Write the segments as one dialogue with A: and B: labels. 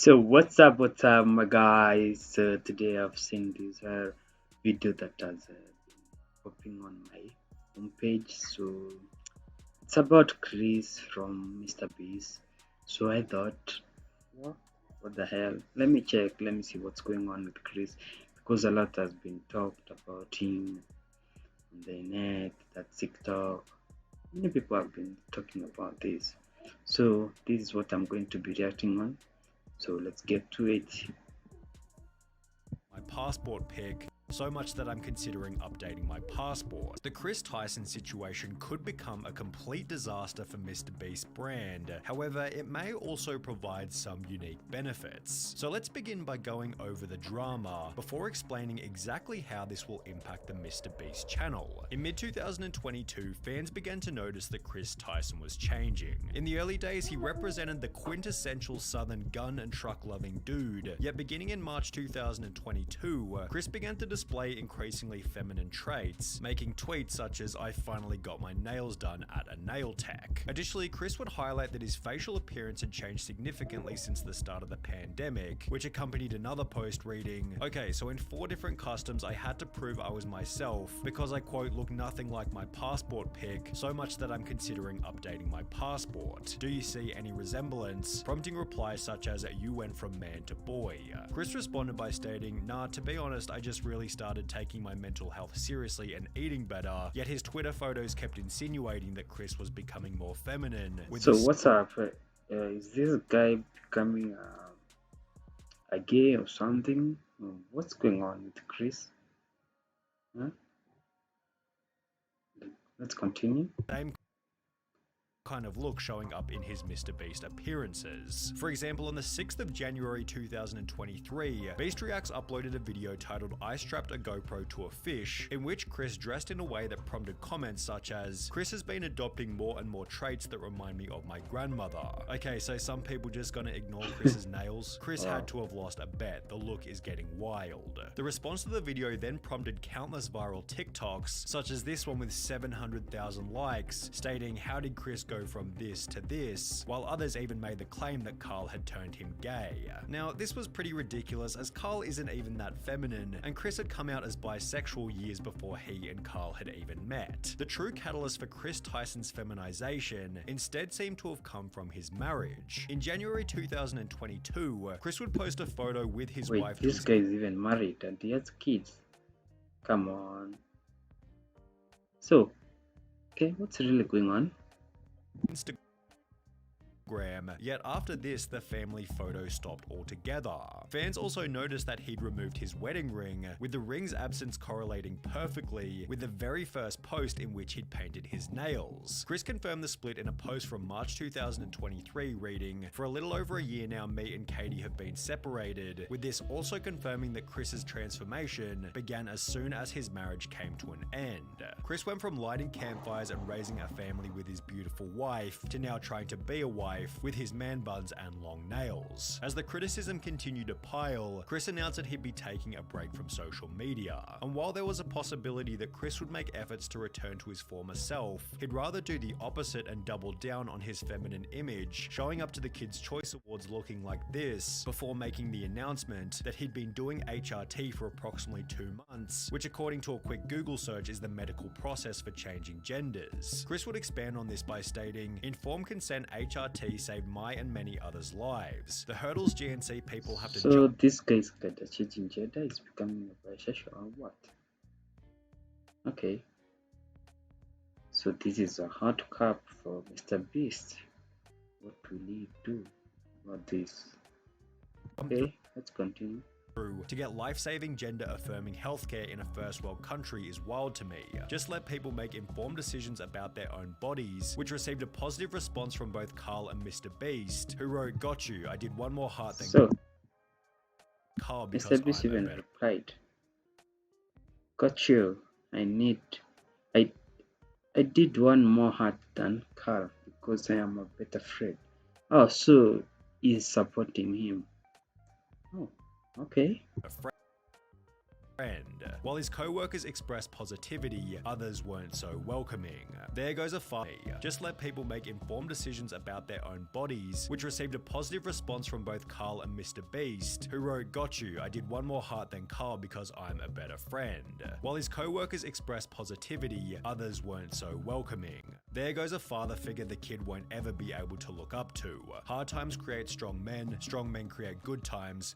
A: So what's up my guys. Today I've seen this video that has been popping on my homepage. So it's about Chris from MrBeast. So I thought, what, what the hell? Let me check. Let me see what's going on with Chris, because a lot has been talked about him on the net, that TikTok. Many people have been talking about this. So this is what I'm going to be reacting on. So let's get to it.
B: My passport pic, so much that I'm considering updating my passport. The Chris Tyson situation could become a complete disaster for MrBeast brand. However, it may also provide some unique benefits. So let's begin by going over the drama before explaining exactly how this will impact the MrBeast channel. In mid-2022, fans began to notice that Chris Tyson was changing. In the early days, he represented the quintessential southern gun and truck loving dude. Yet beginning in March 2022, Chris began to display increasingly feminine traits, making tweets such as "I finally got my nails done at a nail tech." Additionally, Chris would highlight that his facial appearance had changed significantly since the start of the pandemic, which accompanied another post reading, "Okay, so in 4 different customs I had to prove I was myself because I quote look nothing like my passport pic, so much that I'm considering updating my passport. Do you see any resemblance?" Prompting replies such as "You went from man to boy." Chris responded by stating, "Nah, to be honest, I just really started taking my mental health seriously and eating better," yet his Twitter photos kept insinuating that Chris was becoming more feminine.
A: So what's up? Is this guy becoming a gay or something? What's going on with Chris? Huh? Let's continue.
B: Same kind of look showing up in his MrBeast appearances. For example, on the 6th of January 2023, Beast Reacts uploaded a video titled "I strapped a GoPro to a fish," in which Chris dressed in a way that prompted comments such as, "Chris has been adopting more and more traits that remind me of my grandmother." Okay, so some people just gonna ignore Chris's nails? Chris had to have lost a bet. The look is getting wild. The response to the video then prompted countless viral TikToks, such as this one with 700,000 likes, stating, "How did Chris go from this to this?" while others even made the claim that Carl had turned him gay. Now, this was pretty ridiculous, as Carl isn't even that feminine, and Chris had come out as bisexual years before he and Carl had even met. The true catalyst for Chris Tyson's feminization instead seemed to have come from his marriage. In January 2022, Chris would post a photo with his wife.
A: This guy is even married and he has kids. Come on. So, okay, what's really going on?
B: Instagram, yet after this the family photo stopped altogether. Fans also noticed that he'd removed his wedding ring, with the ring's absence correlating perfectly with the very first post in which he'd painted his nails. Chris confirmed the split in a post from March 2023 reading, "For a little over a year now, me and Katie have been separated," with this also confirming that Chris's transformation began as soon as his marriage came to an end. Chris went from lighting campfires and raising a family with his beautiful wife to now trying to be a wife with his man buns and long nails. As the criticism continued to pile, Chris announced that he'd be taking a break from social media. And while there was a possibility that Chris would make efforts to return to his former self, he'd rather do the opposite and double down on his feminine image, showing up to the Kids' Choice Awards looking like this, before making the announcement that he'd been doing HRT for approximately 2 months, which according to a quick Google search is the medical process for changing genders. Chris would expand on this by stating, "Informed consent HRT saved my and many others' lives. The hurdles GNC people have to jump."
A: So this guy's got a changing gender, is becoming a bisexual or what? Okay. So this is a hot cup for MrBeast. What will he do about this? Okay, let's continue.
B: To get life-saving gender-affirming healthcare in a first world country is wild to me. Just let people make informed decisions about their own bodies, which received a positive response from both Carl and MrBeast, who wrote, "Got you, I did one more heart than
A: So
B: Carl because
A: MrBeast even replied, "Got you, I did one more heart than Carl because I am a better friend." Oh, so he's supporting him. Oh, okay.
B: friend. While his co-workers expressed positivity, others weren't so welcoming. There goes a funny. Just let people make informed decisions about their own bodies, which received a positive response from both Carl and MrBeast, who wrote, "Got you, I did one more heart than Carl because I'm a better friend." While his co-workers expressed positivity, others weren't so welcoming. There goes a father figure the kid won't ever be able to look up to. Hard times create strong men create good times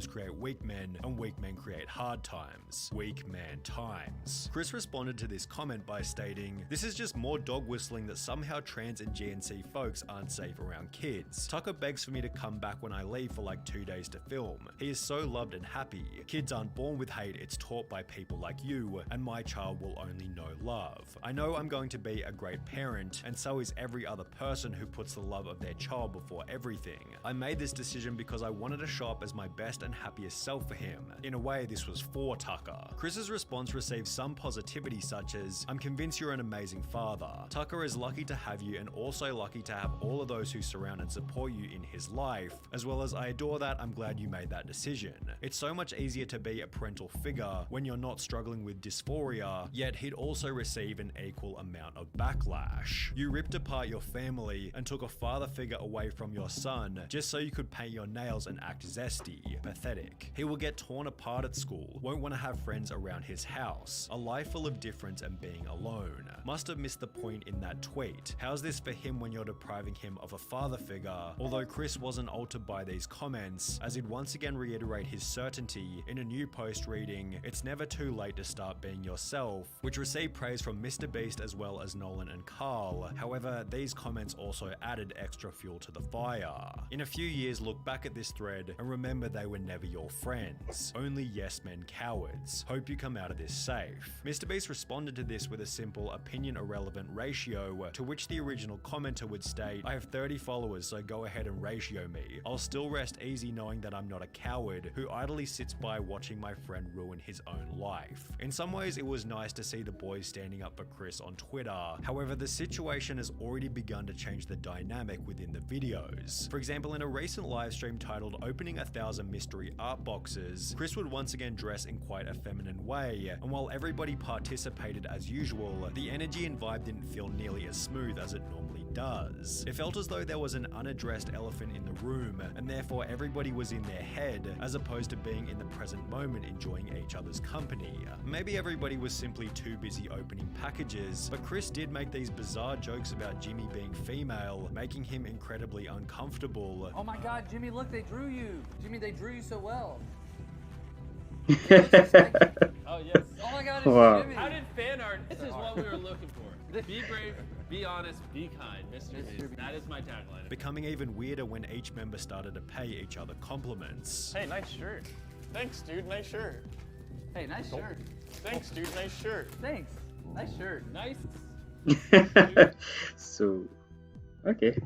B: create weak men, and weak men create hard times. Weak man times. Chris responded to this comment by stating, "This is just more dog whistling that somehow trans and GNC folks aren't safe around kids. Tucker begs for me to come back when I leave for like 2 days to film. He is so loved and happy. Kids aren't born with hate, it's taught by people like you, and my child will only know love. I know I'm going to be a great parent, and so is every other person who puts the love of their child before everything. I made this decision because I wanted to show up as my best and happiest self for him. In a way, this was for Tucker." Chris's response received some positivity such as, "I'm convinced you're an amazing father. Tucker is lucky to have you and also lucky to have all of those who surround and support you in his life, as well as I adore that, I'm glad you made that decision. It's so much easier to be a parental figure when you're not struggling with dysphoria, yet he'd also receive an equal amount of backlash. You ripped apart your family and took a father figure away from your son just so you could paint your nails and act zesty. Pathetic. He will get torn apart at school, won't want to have friends around his house, a life full of difference and being alone. Must have missed the point in that tweet. How's this for him when you're depriving him of a father figure?" Although Chris wasn't altered by these comments, as he'd once again reiterate his certainty in a new post reading, "It's never too late to start being yourself," which received praise from MrBeast as well as Nolan and Carl. However, these comments also added extra fuel to the fire. In a few years, look back at this thread and remember they were never your friends. Only yes men cowards. Hope you come out of this safe. MrBeast responded to this with a simple opinion irrelevant ratio, to which the original commenter would state, "I have 30 followers, so go ahead and ratio me. I'll still rest easy knowing that I'm not a coward who idly sits by watching my friend ruin his own life." In some ways, it was nice to see the boys standing up for Chris on Twitter. However, the situation has already begun to change the dynamic within the videos. For example, in a recent livestream titled "Opening 1,000 Mystery Art Boxes," Chris would once again dress in quite a feminine way, and while everybody participated as usual, the energy and vibe didn't feel nearly as smooth as it normally does. It felt as though there was an unaddressed elephant in the room, and therefore everybody was in their head, as opposed to being in the present moment enjoying each other's company. Maybe everybody was simply too busy opening packages, but Chris did make these bizarre jokes about Jimmy being female, making him incredibly uncomfortable.
C: "Oh my god, Jimmy, look, they drew you. Jimmy, they drew you so well."
D: Oh, yes.
C: Oh my god, it's
A: Wow.
C: Jimmy.
D: How did fan art? This is what we were looking for. Be brave, be honest, be kind. MrBeast. That is my tagline.
B: Becoming even weirder when each member started to pay each other compliments.
E: Hey, nice shirt. Thanks, dude. Nice shirt.
C: Hey, nice shirt.
E: Thanks, dude. Nice shirt.
C: Thanks. Nice shirt.
D: Nice.
A: So, okay.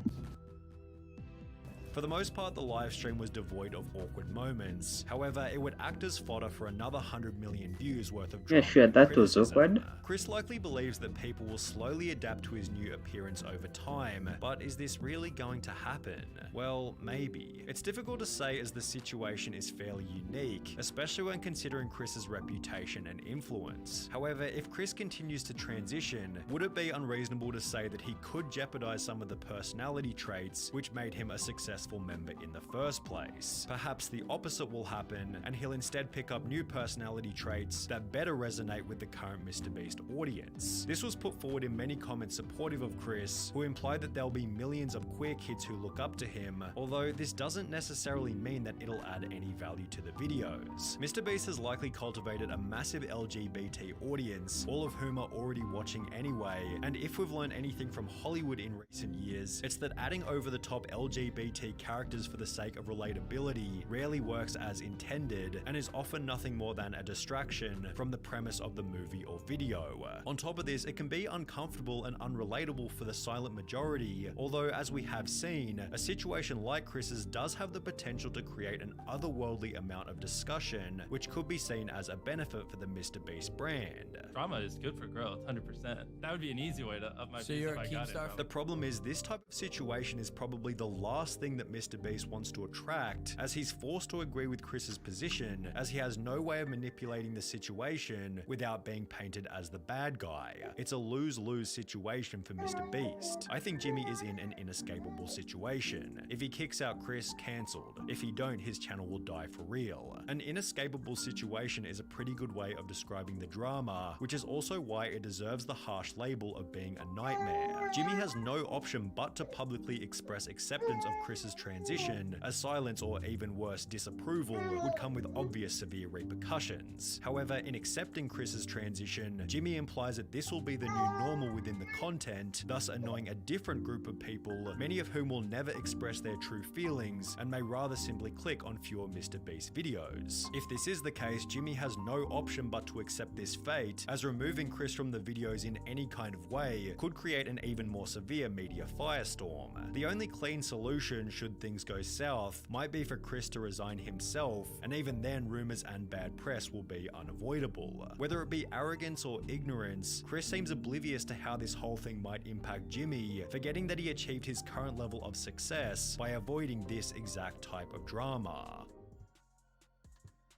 B: For the most part, the live stream was devoid of awkward moments. However, it would act as fodder for another 100 million views worth of drama.
A: Yeah, sure, that was
B: criticism.
A: awkward.
B: Chris likely believes that people will slowly adapt to his new appearance over time, but is this really going to happen? Well, maybe. It's difficult to say as the situation is fairly unique, especially when considering Chris's reputation and influence. However, if Chris continues to transition, would it be unreasonable to say that he could jeopardize some of the personality traits which made him a successful member in the first place? Perhaps the opposite will happen, and he'll instead pick up new personality traits that better resonate with the current MrBeast audience. This was put forward in many comments supportive of Chris, who implied that there'll be millions of queer kids who look up to him, although this doesn't necessarily mean that it'll add any value to the videos. MrBeast has likely cultivated a massive LGBT audience, all of whom are already watching anyway, and if we've learned anything from Hollywood in recent years, it's that adding over-the-top LGBT characters for the sake of relatability rarely works as intended, and is often nothing more than a distraction from the premise of the movie or video. On top of this, it can be uncomfortable and unrelatable for the silent majority, although as we have seen, a situation like Chris's does have the potential to create an otherworldly amount of discussion, which could be seen as a benefit for the MrBeast brand.
D: Drama is good for growth, 100%. That would be an easy way to up my
F: So you're
D: if
F: a
D: I got
F: Keemstar
D: it.
B: The problem is this type of situation is probably the last thing that that MrBeast wants to attract, as he's forced to agree with Chris's position, as he has no way of manipulating the situation without being painted as the bad guy. It's a lose-lose situation for MrBeast. I think Jimmy is in an inescapable situation. If he kicks out Chris, cancelled. If he don't, his channel will die for real. An inescapable situation is a pretty good way of describing the drama, which is also why it deserves the harsh label of being a nightmare. Jimmy has no option but to publicly express acceptance of Chris's transition, as silence or even worse, disapproval would come with obvious severe repercussions. However, in accepting Chris's transition, Jimmy implies that this will be the new normal within the content, thus annoying a different group of people, many of whom will never express their true feelings and may rather simply click on fewer MrBeast videos. If this is the case, Jimmy has no option but to accept this fate, as removing Chris from the videos in any kind of way could create an even more severe media firestorm. The only clean solution, should things go south, might be for Chris to resign himself, and even then rumors and bad press will be unavoidable. Whether it be arrogance or ignorance, Chris seems oblivious to how this whole thing might impact Jimmy, forgetting that he achieved his current level of success by avoiding this exact type of drama.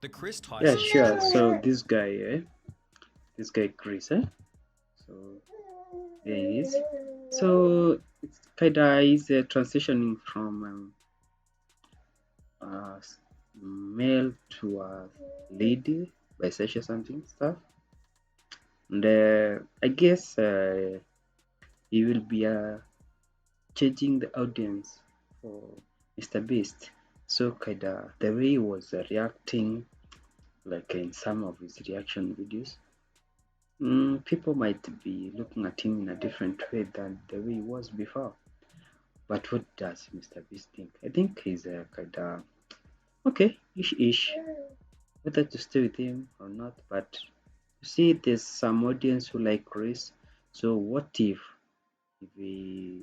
B: The Chris Tyson.
A: Yeah, sure. So this guy Chris, so there he is. So it's kinda is transitioning from male to a lady, bisexual something stuff, and I guess he will be changing the audience for MrBeast. So kinda the way he was reacting, like in some of his reaction videos, people might be looking at him in a different way than the way he was before. But what does MrBeast think? I think he's kinda okay, ish, whether to stay with him or not. But you see, there's some audience who like Chris. So what if he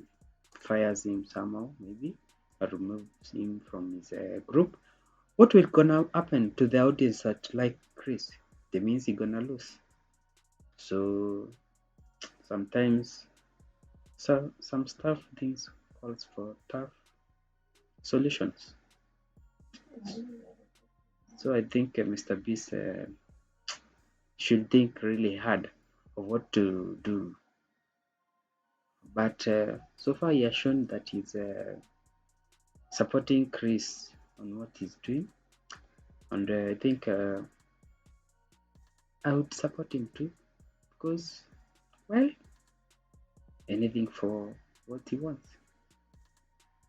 A: fires him somehow, maybe, or removes him from his group? What will gonna happen to the audience that like Chris? That means he's gonna lose. So sometimes some stuff things calls for tough solutions. So I think MrBeast should think really hard of what to do. But so far he has shown that he's supporting Chris on what he's doing, and I think I would support him too, because, well, anything for what he wants.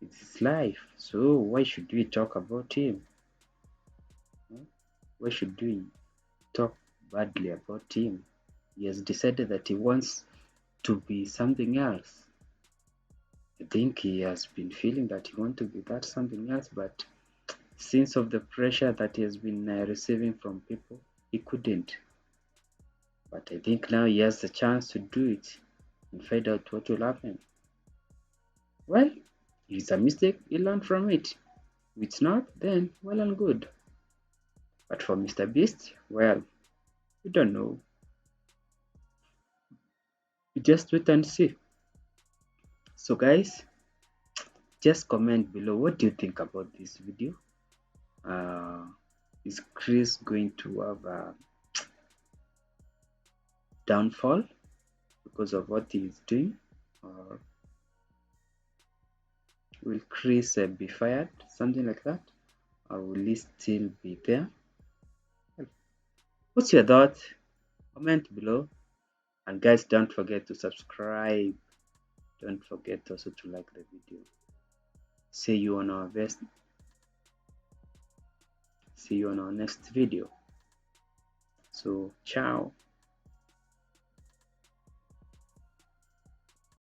A: It's his life, so why should we talk about him? Why should we talk badly about him? He has decided that he wants to be something else. I think he has been feeling that he wants to be that something else, but since of the pressure that he has been receiving from people, he couldn't. But I think now he has the chance to do it and find out what will happen. Well, if it's a mistake, he learn from it. If it's not, then well and good. But for MrBeast, well, we don't know. We just wait and see. So guys, just comment below, what do you think about this video? Is Chris going to have a downfall because of what he is doing, or will Chris be fired, something like that, or will he still be there? What's your thought? Comment below, and guys, don't forget to subscribe. Don't forget also to like the video. See you on our next video. So ciao.